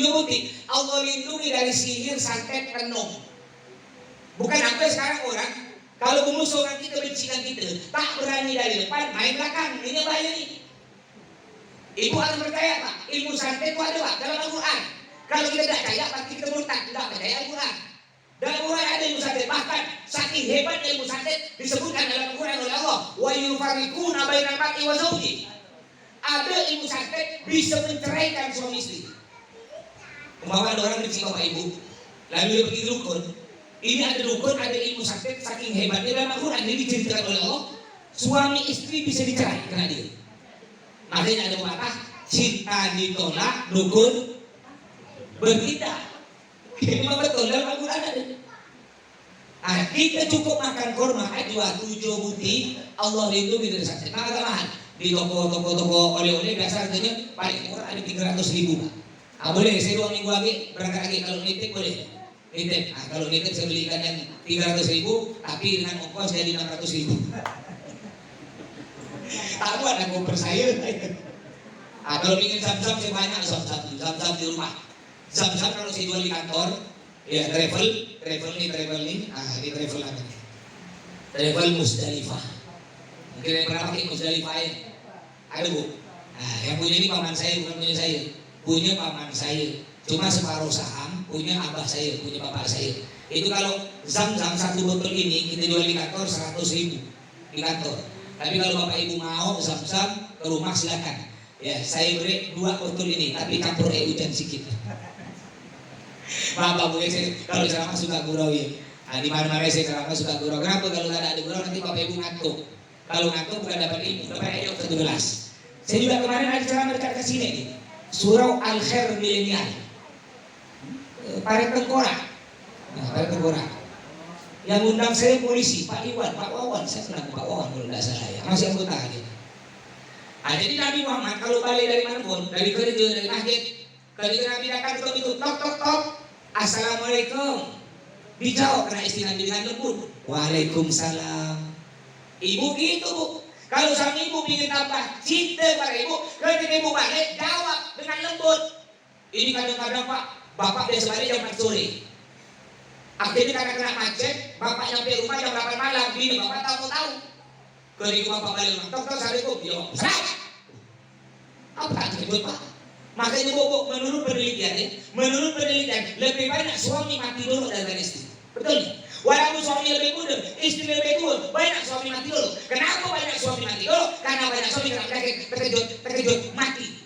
butir, Allah lindungi dari sihir, santet, renung. Bukan apa sekarang orang kalau memusuhkan kita, bencikan kita, tak berani dari depan, main belakang. Ini bahaya nih. Ibu harus percaya Pak, ilmu santet itu ada Pak dalam Al-Quran. Kalau kita tidak percaya, pasti kita murtad, tidak percaya Al-Quran. Dalam Al-Quran ada ilmu santet, bahkan saking hebat ilmu santet disebutkan dalam Al-Quran oleh Allah, wa yufarriquna bainal mar'i wa zawji. Ada ilmu santet bisa menceraikan suami istri. Umpama ada orang benci bapak ibu, lalu dia pergi dukun. Ini ada dukun, ada ilmu santet, saking hebatnya dalam Al-Quran ini diceritakan oleh Allah, suami istri bisa dicerai karena dia. Makanya ada pepatah, cinta ditolak, dukun bertindak. Ini memang betul dalam Al-Quran ada. Nah, kita cukup makan kurma ajwa 7 butir, Allah lindungi dari santet. Maka mahal di toko oleh-oleh biasa harganya paling murah ada 300.000 Pak. Ah, boleh, saya 2 minggu lagi berangkat lagi, kalau nitip boleh. Nitip, kalau nitip saya belikan yang 300.000, tapi dengan ongkos jadi 600.000. Aku ada koper saya. Kalau ingin zam-zam saya banyak zam-zam di rumah. Zam-zam kalau saya jual di kantor, ya travel nih, ini travel apa nih? Travel Musdalifah. Mungkin yang pernah pakai Musdalifah ya? Ada Bu? Nah, yang punya ini paman saya, bukan punya saya. Punya paman saya, cuma separuh saham punya abah saya, punya bapak saya. Itu kalau zam-zam 1 botol ini kita jual di kantor 100.000 di kantor. Tapi kalau bapak ibu mau zam-zam ke rumah silakan. Ya, saya beri 2 botol ini, tapi campur air hujan sedikit. Bapak bu, kalau ceramah suka gurau ya. Nah, di mana-mana saya ceramah suka gurau. Kenapa? Kalau nggak ada gurau nanti bapak ibu ngantuk. Kalau ngantuk bukan dapat ilmu, dapat air 1 gelas. Saya juga kemarin ada ceramah dekat ke sini nih. Surau Al-Khair Milenial, Pare Tengkorak. Nah, Pare Tengkorak. Yang undang saya polisi, Pak Iwan, Pak Wawan. Saya pernah Pak Wawan kalau tidak salah ya. Masih anggota aja. Nah, jadi Nabi Muhammad kalau balik dari mana pun, dari kerja, dari masjid, ketika Nabi datang ke itu, tok, Assalamualaikum. Dijawab karena istri Nabi dengan lembut. Waalaikumsalam. Ibu gitu Bu. Kalau sang ibu ingin tambah cinta pada ibu, ketika ibu balik, jawab dengan lembut. Ini kadang-kadang Pak, bapak biasa balik jam 4 sore. Akhirnya karena kena macet, bapak nyampe rumah jam 8 malam. Ini bapak tahu. Ketika bapak balik rumah, tok, Assalamualaikum. Jawab, Ustaz. Apa tersebut Pak? Makanya Bu, menurut penelitian, lebih banyak suami mati dulu daripada istri. Betul? Walaupun suami lebih muda, istri lebih tua, banyak suami mati dulu. Kenapa banyak suami mati dulu? Karena banyak suami kena penyakit terkejut mati.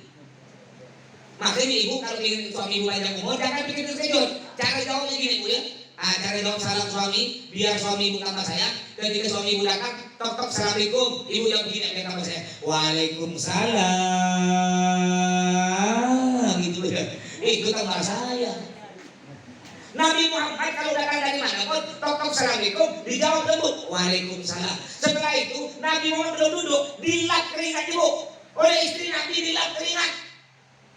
Makanya ibu kalau ingin suami ibu banyak umur, jangan bikin terkejut. Cara jawabnya gini Bu ya. Cari jawab salam suami, biar suami ibu tambah sayang. Ketika suami ibu datang, tok tok assalamualaikum, ibu jawab begini, biar tambah sayang. Waalaikumsalam, gitu ya. Itu tambah sayang. Nabi Muhammad kalau datang dari mana pun, tok tok assalamualaikum, dijawab lembut, waalaikumsalam. Setelah itu Nabi Muhammad belum duduk, dilap keringat ibu oleh istri Nabi, dilap keringat.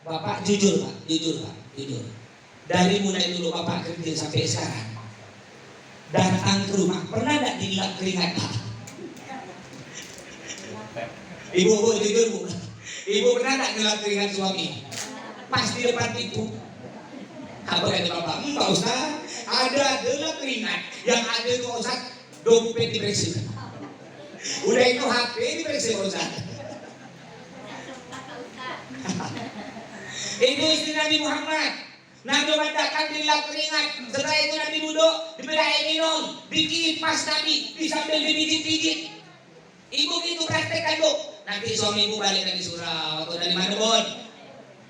Bapak jujur pak, jujur. Dari mulai dulu bapak kerja sampai sekarang, datang ke rumah pernah tidak dilap keringat pak? Ibu jujur bu, ibu pernah tidak dilap keringat suami? Pas di depan itu. Apa kata bapak? Pak Ustaz, ada gelap keringat, yang ada itu Ustaz dompet diperiksa. Udah itu HP diperiksa Ustaz. Itu istri Nabi Muhammad. Nabi Muhammad datang dilap keringat. Setelah itu Nabi duduk, diberi air minum, dikipas Nabi, disambil dipijit-pijit. Ibu gitu praktekkan bu. Nanti suami ibu balik dari surau atau dari mana pun,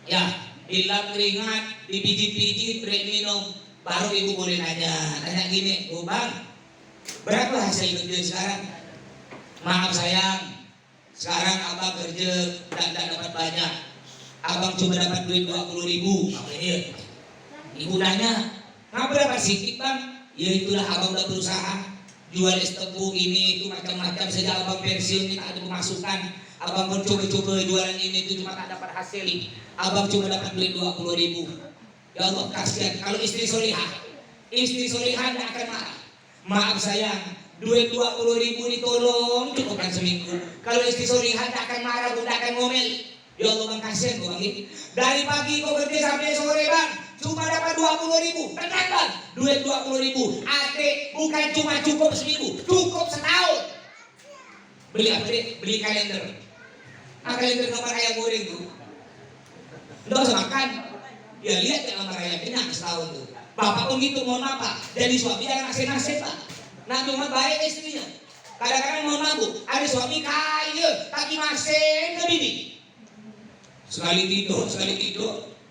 ya dilap keringat, dipijit-pijit, beri minum, baru ibu boleh nanya gini, bu bang, berapa hasil kerja sekarang? Maaf sayang, sekarang abang kerja tidak dapat banyak, abang cuma dapat duit 20.000. Makanya ibu nanya, ngapa dapat sedikit bang? Ya itulah abang udah berusaha, jual es tebu ini itu macam-macam, sejak abang pensiun ini tak ada pemasukan. Abang pun coba-coba jualan ini itu cuma tak dapat hasil. Abang cuma dapat duit 20.000. Ya Allah kasihan. Kalau istri solihah tidak akan marah. Maaf sayang, duit 20.000 ditolong cukupkan seminggu. Kalau istri solihah tidak akan marah, tidak akan ngomel. Ya Allah bang kasihan kok bang. Dari pagi kau kerja sampai sore bang, cuma dapat 20.000. Tenang bang, duit 20.000. Adik bukan cuma cukup seminggu, cukup setahun. Beli apa deh? Beli kalender. Kalender gambar ayam goreng tuh. Nggak usah makan. Ya lihat ya gambar ayam kenyang setahun tuh. Bapak pun gitu, mohon maaf pak. Jadi suami jangan ngasih-ngasih pak. Nabi Muhammad baik istrinya. Kadang-kadang mohon maaf bu, ada suami kaya tapi masih ke bini. Sekali tidur,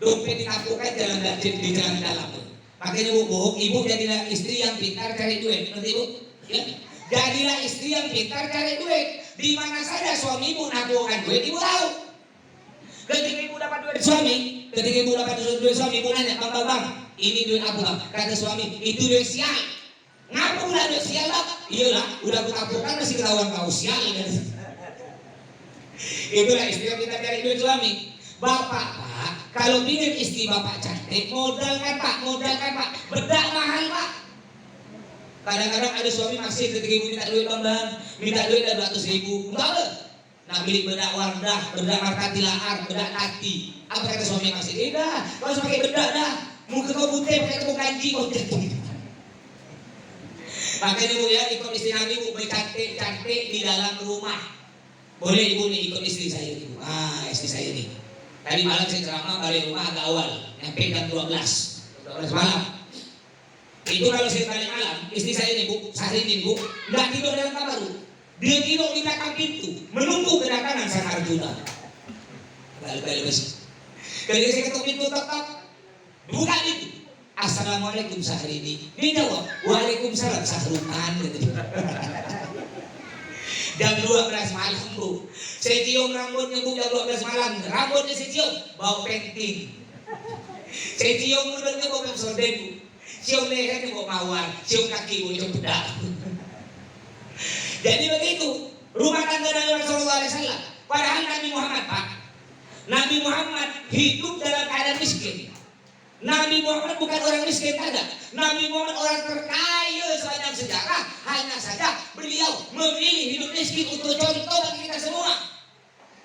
dompet ditampungkan di jalan dalam. Makanya bu, ibu jadilah istri yang pintar cari duit. Nanti bu, ya. Jadilah istri yang pintar cari duit. Di mana saja suami ibu nabungkan duit, ibu tahu. Ketika ibu dapat duit suami, ibu nanya, bang, ini duit apa bang? Kata suami, itu duit sial. Ngapa udah duit sial bang? Iyalah, udah aku tabungkan masih ketahuan kau sial. Itulah istri yang kita cari duit suami. Bapak pak, kalau ingin istri bapak cantik, modalkan pak. Bedak mahal pak. Kadang-kadang ada suami masih ketika ibu minta duit bang, minta duit ada 200.000, enggak ada. Nak beli bedak Wardah, bedak Markati Lahar, bedak Tati. Apa kata suami masih? Tidak, kau harus pakai bedak dah. Muka kau putih, pakai tepung kanji kau jatuh. Makanya bu ya, ikut istri Nabi bu, cantik di dalam rumah. Boleh ibu nih ikut istri saya ibu. Istri saya nih. Tadi malam saya ceramah balik rumah agak awal, nyampe jam 12 malam. Itu kalau saya balik malam, istri saya nih bu, Sahrini bu, nggak tidur dalam kamar bu. Dia tidur di belakang pintu, menunggu kedatangan Sang Arjuna. Balik besok. Ketika saya ketuk pintu, tok, buka pintu. Assalamualaikum Sahrini. Dia jawab, waalaikumsalam Sahruman. Jam 12 malam bu, saya cium rambutnya bu jam 12 malam. Rambutnya saya cium, bau penting. Saya cium mulutnya bau pepsodent bu. Cium lehernya bawa mawar, cium kaki cium bedak. Jadi begitu rumah tangga Nabi Sallallahu Alaihi Wasallam. Padahal Nabi Muhammad pak, Nabi Muhammad hidup dalam keadaan miskin. Nabi Muhammad bukan orang miskin tidak. Nabi Muhammad orang terkaya sepanjang sejarah. Hanya saja beliau memilih hidup miskin untuk contoh bagi kita semua.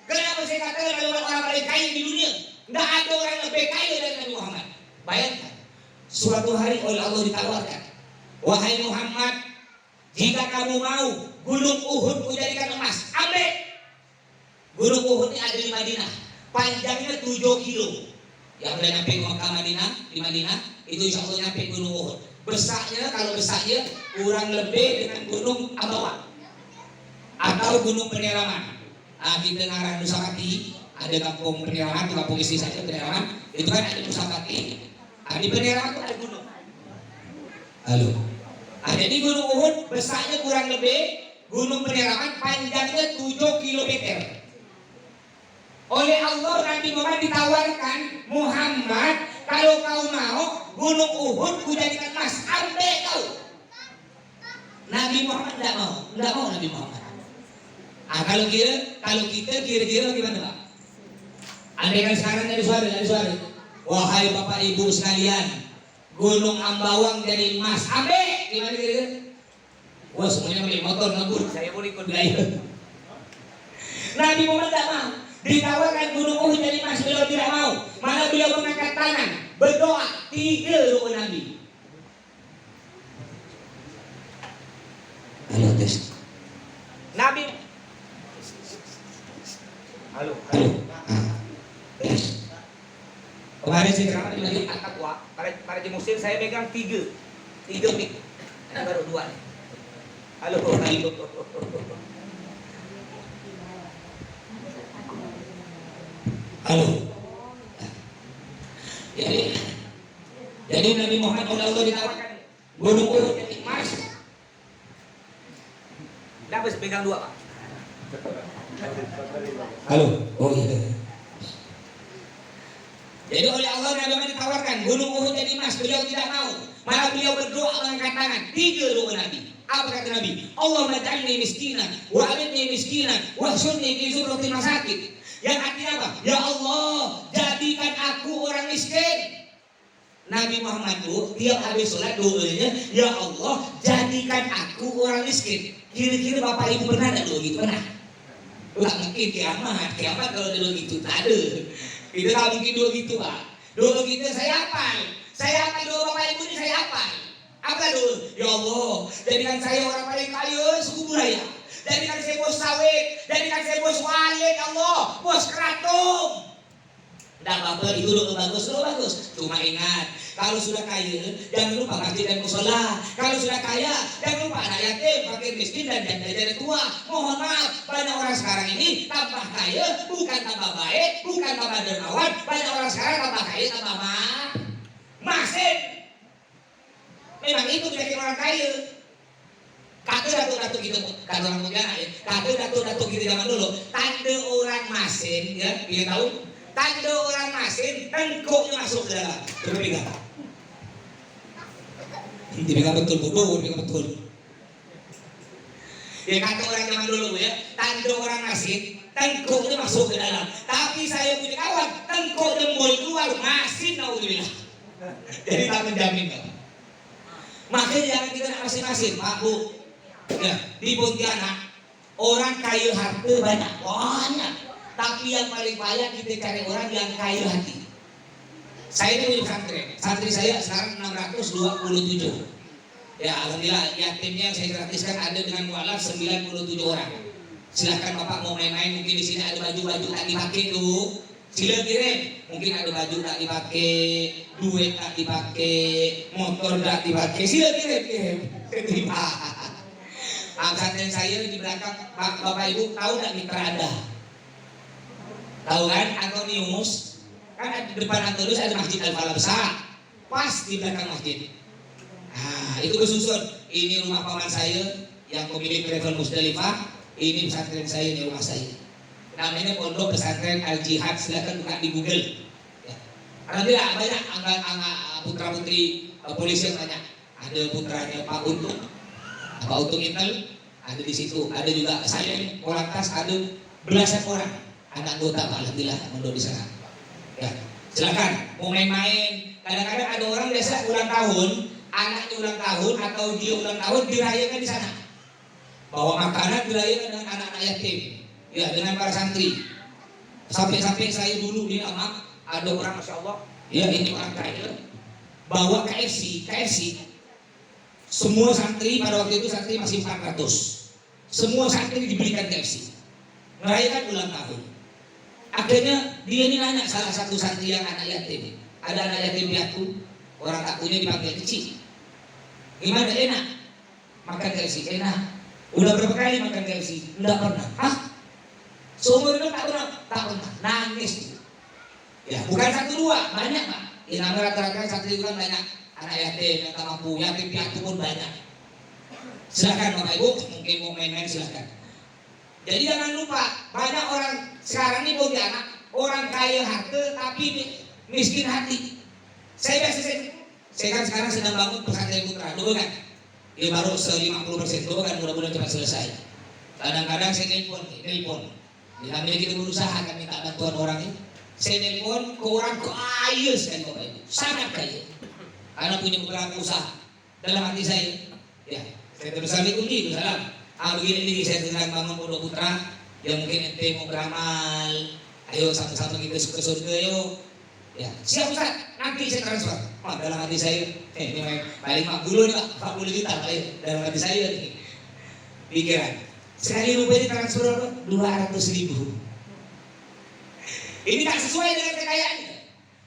Kenapa saya katakan orang paling kaya di dunia? Tidak ada orang lebih kaya dari Nabi Muhammad. Bayangkan. Suatu hari oleh Allah ditawarkan, wahai Muhammad, jika kamu mau gunung Uhud kujadikan emas, ambil. Gunung Uhud ini ada di Madinah, panjangnya 7 kilo. Yang udah nyampe Mekah di Madinah, itu insya Allah nyampe gunung Uhud. Besarnya, kalau besarnya kurang lebih dengan gunung Abawa atau gunung Peneraman. Di dengaran Nusapati ada kampung Peneraman, kampung istri saja Peneraman, itu kan ada Nusapati. Di Peneraman itu ada gunung. Halo. Jadi Gunung Uhud besarnya kurang lebih gunung penyiraman, panjangnya 7 kilometer. Oleh Allah Nabi Muhammad ditawarkan, Muhammad kalau kau mau Gunung Uhud ku jadikan emas, ambil kau. Nabi Muhammad tidak mau Nabi Muhammad. Kalau kita kira-kira gimana Pak? Andai kan sekarang dari suara. Wahai Bapak Ibu sekalian, Gunung Ambawang jadi emas, ambil. Gimana kira-kira? Wah semuanya beli motor ngebut, saya boleh ikut gaya. Nabi Muhammad tidak mau. Ditawarkan Gunung Uhud jadi emas, beliau tidak mau. Malah beliau mengangkat tangan, berdoa 3 doa Nabi. Halo tes. Nabi. Halo. Tes. Kemarin saya ceramah di Masjid At-Taqwa. Para muslim saya pegang 3 mic. Ini baru 2 nih. Halo. Jadi Nabi Muhammad oleh Allah ditawarkan Gunung Uhud jadi emas. Kenapa pegang 2 Pak? Halo. Oh iya. Jadi oleh Allah Nabi Muhammad ditawarkan Gunung Uhud jadi emas, beliau tidak mau. Malah beliau berdoa mengangkat tangan. 3 doa Nabi. Apa kata Nabi? Allahumma ja'alni miskinan wa amitni miskinan wa hsyurni fi zumratil masakin. Yang artinya apa? Ya Allah, jadikan aku orang miskin. Nabi Muhammad itu tiap habis sholat doanya, ya Allah, jadikan aku orang miskin. Kira-kira Bapak Ibu pernah ada doa gitu? Pernah? Tak mungkin kiamat kalau doa gitu tak ada. Itu tak mungkin doa gitu Pak. Doa kita saya hafal doa Bapak Ibu ini saya hafal. Apa doa? Ya Allah, jadikan saya orang paling kaya suku Buraya. Jadikan saya bos sawit, jadikan saya bos walet, ya Allah, bos keraton. Tidak apa-apa, itu doa bagus. Cuma ingat, kalau sudah kaya, jangan lupa masjid dan musola. Kalau sudah kaya, jangan lupa anak yatim, fakir miskin dan janda tua. Mohon maaf, banyak orang sekarang ini tambah kaya, bukan tambah baik, bukan tambah dermawan. Banyak orang sekarang tambah kaya, tambah masin. Memang itu penyakit orang kaya. Kata datuk-datuk gitu, kata orang Pontianak ya. Kata datuk-datuk gitu zaman dulu, tanda orang masin, ya, dia tahu. Tanda orang masin, tengkuknya masuk ke dalam. Coba pegang. Dipegang betul, dipegang betul. Ya kata orang zaman dulu ya, tanda orang masin, tengkuknya masuk ke dalam. Tapi saya punya kawan, tengkuk jempol keluar, masin naudzubillah. Jadi tak menjamin kan. Makanya jangan kita nak masin-masin, Pak Bu. Ya, di Pontianak orang kaya harta banyak. Tapi yang paling banyak kita cari orang yang kaya hati. Saya ini punya santri saya sekarang 627. Ya alhamdulillah yatimnya yang saya gratiskan ada dengan mualaf 97 orang. Silahkan Bapak mau main-main, mungkin di sini ada baju-baju tak dipakai tuh. Sila kirim, mungkin ada baju tak dipakai, duit tak dipakai, motor tak dipakai. Sila kirim. Terima. Pesantren saya di belakang Bapak Ibu tahu tak mitra Anda? Tahu kan Antonius? Kan di depan Antonius ada Masjid Al-Falah besar, pas di belakang masjid. Nah itu kesusun. Ini rumah paman saya yang pemilik Travel Musdalifah. Ini pesantren saya di rumah saya. Namanya Pondok Pesantren Al Jihad. Silakan buka di Google. Ya. Alhamdulillah banyak putra putri polisi yang banyak. Ada putranya Pak Untung. Pak Untung Intel ada di situ, ada juga saya Polantas, ada belasan orang anak anggota Pak alhamdulillah mondok di sana. Ya, silakan mau main-main. Kadang-kadang ada orang biasa ulang tahun, anaknya ulang tahun atau dia ulang tahun dirayakan di sana. Bawa makanan dirayakan dengan anak-anak yatim, ya dengan para santri. Sampai-sampai saya dulu di Amak ada orang masya Allah, ya ini orang kaya, bawa KFC. Semua santri pada waktu itu santri masih 400. Semua santri diberikan KFC. Merayakan ulang tahun. Akhirnya dia ini nanya salah satu santri yang anak yatim. Ada anak yatim piatu, orang tak punya dipanggil kecil. Gimana enak? Makan KFC enak. Udah berapa kali makan KFC? Enggak pernah. Hah? Seumur hidup tak pernah. Nangis. Ya, bukan 1 2, banyak Pak. Ya namanya rata-rata santri itu kan banyak. anak yatim yang tak mampu, yatim piatu pun banyak. Silakan Bapak Ibu, mungkin mau main-main silakan. Jadi jangan lupa, banyak orang sekarang ini Pontianak, orang kaya harta tapi miskin hati. Saya kan sekarang sedang bangun pesantren putra, dulu kan? Ya baru 50%, dulu kan mudah-mudahan cepat selesai. Kadang-kadang saya nelpon. Namanya kita berusaha kan minta bantuan orang ini. Saya nelpon ke orang kaya sekali Bapak Ibu, sangat kaya. Karena punya beberapa usaha. Dalam hati saya, ya, saya terus Assalamualaikum, salam. Begini saya sedang bangun pondok putra, yang mungkin ente mau beramal, ayo sama-sama kita ke surga yuk. Ya, siap Ustaz, nanti saya transfer. Dalam hati saya, ini paling 40 nih Pak, 40 juta dalam hati saya nih. Pikiran, sekali rupiah transfer apa? 200.000. Ini tak sesuai dengan kekayaannya.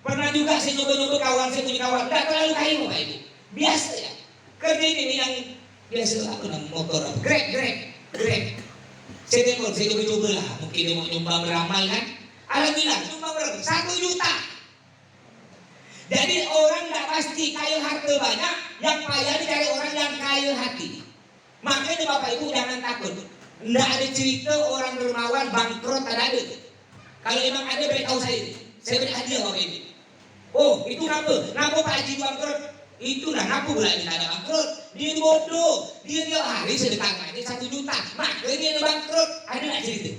Pernah juga saya nyoba-nyoba kawan, saya punya kawan, tidak terlalu kaya Bapak Ibu. Biasa ya, kerja ini yang biasa aku nang motor, grab. Saya telepon, saya coba-coba lah, mungkin dia mau nyumbang beramal kan. Alhamdulillah, nyumbang beramal 1 juta. Jadi orang tidak pasti kaya harta banyak, yang kaya dicari orang yang kaya hati. Makanya Bapak Ibu jangan takut. Tidak ada cerita orang dermawan bangkrut, tidak ada. Kalau emang ada, beritahu saya beri hadiah Bapak Ibu. Oh, itu kenapa Pak Haji bangkrut? Itulah kenapa pula dia ada bangkrut. Dia bodoh, dia tiap hari sedekah aja 1 juta, makanya dia ada bangkrut. Ada nggak cerita?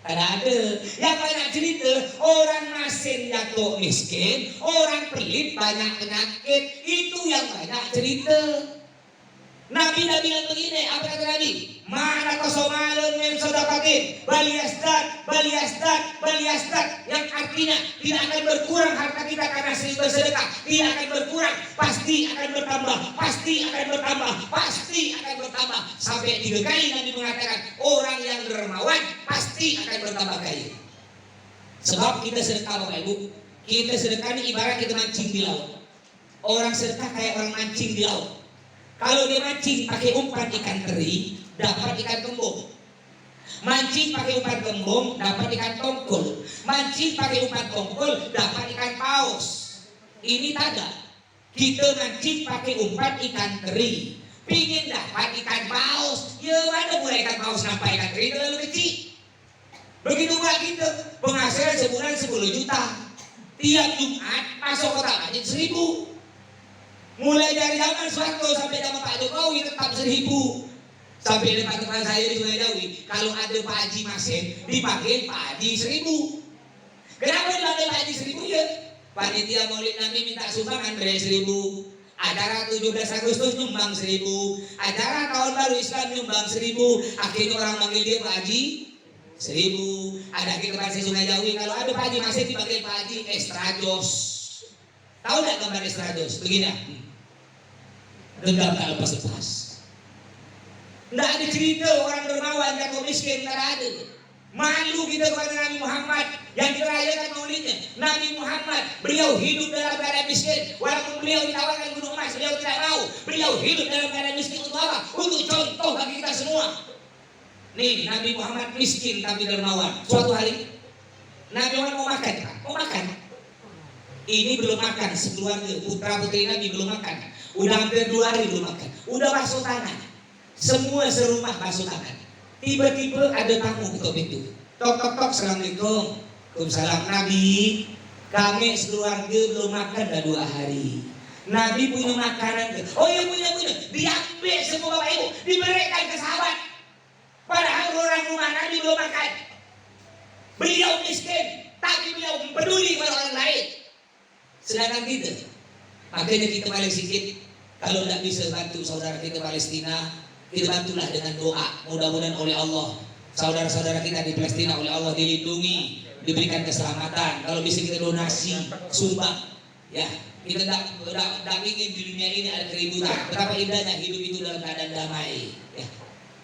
Ada. Yang banyak cerita, orang masin jatuh miskin, orang pelit banyak penyakit, itu yang banyak cerita. Nabi bilang begini, apa kata Nabi? Mana kosomalun min sodapatin, baliastat, yang artinya tidak akan berkurang harta kita karena sering bersedekah, tidak akan berkurang, pasti akan bertambah, sampai 3 kali Nabi mengatakan orang yang dermawan pasti akan bertambah kaya. Sebab kita sedekah Bapak Ibu, kita sedekah ini ibarat kita mancing di laut. Orang sedekah kayak orang mancing di laut. Kalau dia mancing pakai umpan ikan teri, dapat ikan kembung. Mancing pakai umpan kembung, dapat ikan tongkol. Mancing pakai umpan tongkol, dapat ikan paus. Ini tanda. Kita mancing pakai umpan ikan teri, pingin dapat ikan paus. Ya mana boleh ikan paus nampak ikan teri terlalu kecil. Begitu pula kita, penghasilan sebulan 10 juta. Tiap Jumat masuk kota masjid 1.000. Mulai dari zaman Soeharto sampai zaman Pak Jokowi tetap 1.000. Sampai depan saya di Sungai Jawi, kalau ada Pak Haji Masin, dipanggil Pak Haji 1.000. Kenapa dipanggil Pak Haji 1.000 ya? Panitia Maulid Nabi minta sumbangan beri 1.000. Acara 17 Agustus nyumbang 1.000. Acara tahun baru Islam nyumbang 1.000. Akhirnya orang manggil dia Pak Haji 1.000. Ada kehidupan Sungai Jawi, kalau ada Pak Haji Masin dipanggil Pak Haji Estrajos. Tahu nggak gambar Estrajos? Begini. Dendam tak lepas-lepas. Tidak ada cerita orang dermawan jatuh miskin, tidak ada. Malu kita kepada Nabi Muhammad yang dirayakan maulidnya. Nabi Muhammad, beliau hidup dalam keadaan miskin. Walaupun beliau ditawarkan gunung emas, beliau tidak mau. Beliau hidup dalam keadaan miskin untuk apa? Untuk contoh bagi kita semua. Nih, Nabi Muhammad miskin tapi dermawan. Suatu hari, Nabi Muhammad mau makan. Ini belum makan, sekeluarga putra putri Nabi belum makan. Udah hampir 2 hari belum makan. Udah basuh tangan. Semua serumah basuh tangan. Tiba-tiba ada tamu ketuk pintu. Tok. Assalamualaikum. Waalaikumsalam. Nabi, kami sekeluarga belum makan dah 2 hari. Nabi punya makanan. Oh iya punya. Diambil semua Bapak Ibu, diberikan ke sahabat. Padahal orang rumah Nabi belum makan. Beliau miskin, tapi beliau peduli pada orang lain. Sedangkan makanya kita paling sedikit, kalau tidak bisa bantu saudara kita Palestina, kita bantulah dengan doa. Mudah-mudahan oleh Allah saudara-saudara kita di Palestina oleh Allah dilindungi, diberikan keselamatan. Kalau bisa kita donasi, sumbang, ya kita tidak ingin di dunia ini ada keributan. Betapa indahnya hidup itu dalam keadaan damai.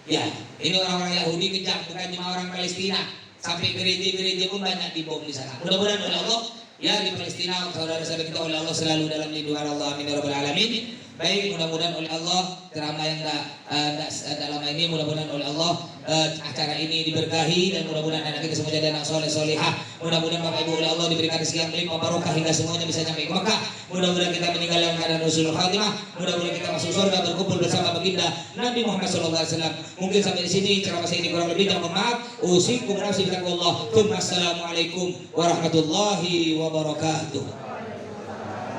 Ya, ini orang-orang Yahudi kejam, bukan cuma orang Palestina. Sampai gereja-gereja pun banyak dibom di sana. Mudah-mudahan oleh Allah, ya di Palestina saudara-saudara kita oleh Allah selalu dalam lindungan Allah, amin ya rabbal alamin. Baik, mudah-mudahan oleh Allah ceramah yang tidak lama ini mudah-mudahan oleh Allah acara ini diberkahi dan mudah-mudahan anak kita semua jadi anak soleh solehah. Mudah-mudahan Bapak Ibu oleh Allah diberikan rezeki yang melimpah barokah hingga semuanya bisa sampai ke Makkah. Mudah-mudahan kita meninggal dalam keadaan husnul khatimah. Mudah-mudahan kita masuk surga berkumpul bersama baginda Nabi Muhammad SAW. Mungkin sampai di sini ceramah saya ini kurang lebih dan mohon maaf. Usikum nafsi bitaqwallah. Assalamualaikum warahmatullahi wabarakatuh.